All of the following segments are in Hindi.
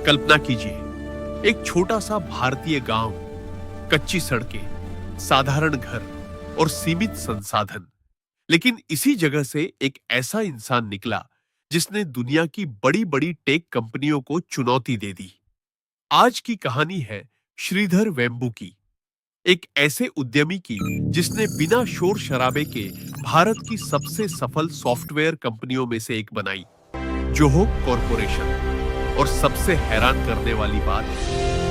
कल्पना कीजिए, एक छोटा सा भारतीय गांव, कच्ची सड़कें, साधारण घर और सीमित संसाधन। लेकिन इसी जगह से एक ऐसा इंसान निकला जिसने दुनिया की बड़ी बड़ी टेक कंपनियों को चुनौती दे दी। आज की कहानी है श्रीधर वेम्बू की, एक ऐसे उद्यमी की जिसने बिना शोर शराबे के भारत की सबसे सफल सॉफ्टवेयर कंपनियों में से एक बनाई, जोहो कॉरपोरेशन। और सबसे हैरान करने वाली बात,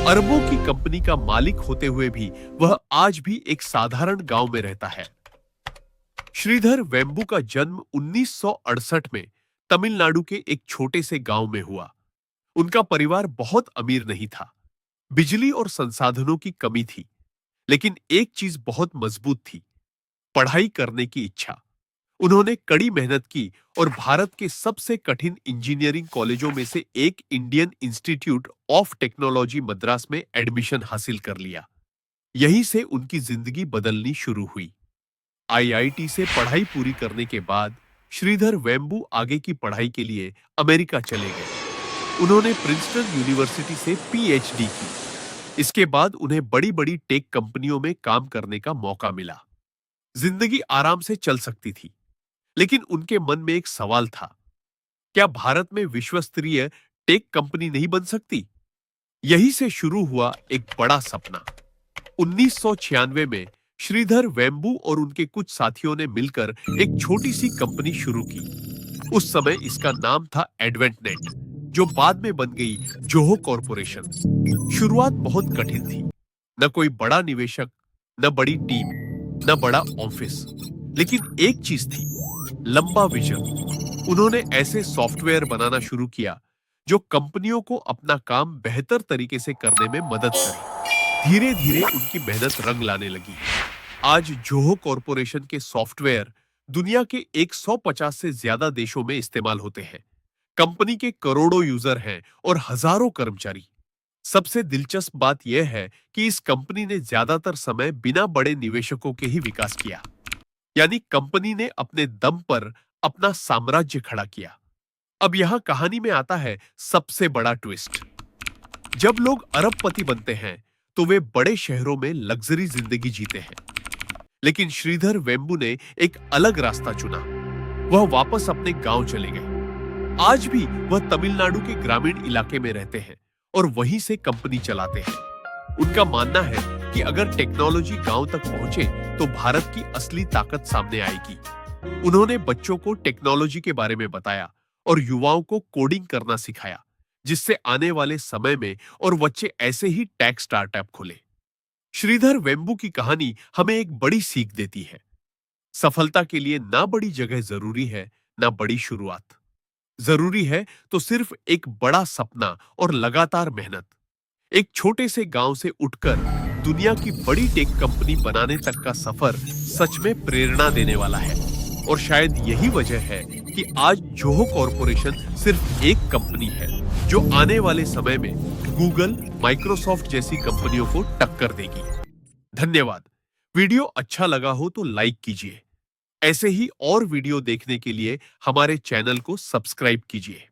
अरबों की कंपनी का मालिक होते हुए भी वह आज भी एक साधारण गांव में रहता है। श्रीधर वेम्बू का जन्म 1968 में तमिलनाडु के एक छोटे से गांव में हुआ। उनका परिवार बहुत अमीर नहीं था, बिजली और संसाधनों की कमी थी, लेकिन एक चीज बहुत मजबूत थी, पढ़ाई करने की इच्छा। उन्होंने कड़ी मेहनत की और भारत के सबसे कठिन इंजीनियरिंग कॉलेजों में से एक Indian institute of technology Madras में एडमिशन हासिल कर लिया। यहीं से उनकी जिंदगी बदलनी शुरू हुई। आईआईटी से पढ़ाई पूरी करने के बाद श्रीधर वेम्बू आगे की पढ़ाई के लिए अमेरिका चले गए। उन्होंने प्रिंसटन यूनिवर्सिटी से पीएचडी की। इसके बाद उन्हें बड़ी बड़ी टेक कंपनियों में काम करने का मौका मिला। जिंदगी आराम से चल सकती थी, लेकिन उनके मन में एक सवाल था, क्या भारत में विश्व स्तरीय टेक कंपनी नहीं बन सकती? यहीं से शुरू हुआ एक बड़ा सपना। 1996 में श्रीधर वेम्बू और उनके कुछ साथियों ने मिलकर एक छोटी सी कंपनी शुरू की। उस समय इसका नाम था एडवेंटनेट, जो बाद में बन गई जोहो कॉरपोरेशन। शुरुआत बहुत कठिन थी, न कोई बड़ा निवेशक, न बड़ी टीम, न बड़ा ऑफिस, लेकिन एक चीज थी, लंबा विजन। उन्होंने ऐसे सॉफ्टवेयर बनाना शुरू किया जो कंपनियों को अपना काम बेहतर तरीके से करने में मदद करे। धीरे धीरे उनकी मेहनत रंग लाने लगी। आज जोहो कॉरपोरेशन के सॉफ्टवेयर दुनिया के 150 से ज्यादा देशों में इस्तेमाल होते हैं। कंपनी के करोड़ों यूजर हैं और हजारों कर्मचारी। सबसे दिलचस्प बात यह है कि इस कंपनी ने ज्यादातर समय बिना बड़े निवेशकों के ही विकास किया, यानी कंपनी ने अपने दम पर अपना साम्राज्य खड़ा किया। अब यहां कहानी में आता है सबसे बड़ा ट्विस्ट। जब लोग अरबपति बनते हैं तो वे बड़े शहरों में लग्जरी जिंदगी जीते हैं, लेकिन श्रीधर वेम्बू ने एक अलग रास्ता चुना। वह वापस अपने गांव चले गए। आज भी वह तमिलनाडु के ग्रामीण इलाके में रहते हैं और वहीं से कंपनी चलाते हैं। उनका मानना है कि अगर टेक्नोलॉजी गांव तक पहुंचे तो भारत की असली ताकत सामने आएगी। उन्होंने बच्चों को टेक्नोलॉजी के बारे में बताया और युवाओं को कोडिंग करना सिखाया, जिससे आने वाले समय में और बच्चे ऐसे ही टेक स्टार्टअप खोले। श्रीधर वेम्बू की कहानी हमें एक बड़ी सीख देती है। सफलता के लिए ना बड़ी जगह जरूरी है, ना बड़ी शुरुआत। जरूरी है तो सिर्फ एक बड़ा सपना और लगातार मेहनत। एक छोटे से गांव से उठकर दुनिया की बड़ी टेक कंपनी बनाने तक का सफर सच में प्रेरणा देने वाला है। और शायद यही वजह है कि आज जोहो कॉरपोरेशन सिर्फ एक कंपनी है जो आने वाले समय में गूगल, माइक्रोसॉफ्ट जैसी कंपनियों को टक्कर देगी। धन्यवाद। वीडियो अच्छा लगा हो तो लाइक कीजिए। ऐसे ही और वीडियो देखने के लिए हमारे चैनल को सब्सक्राइब कीजिए।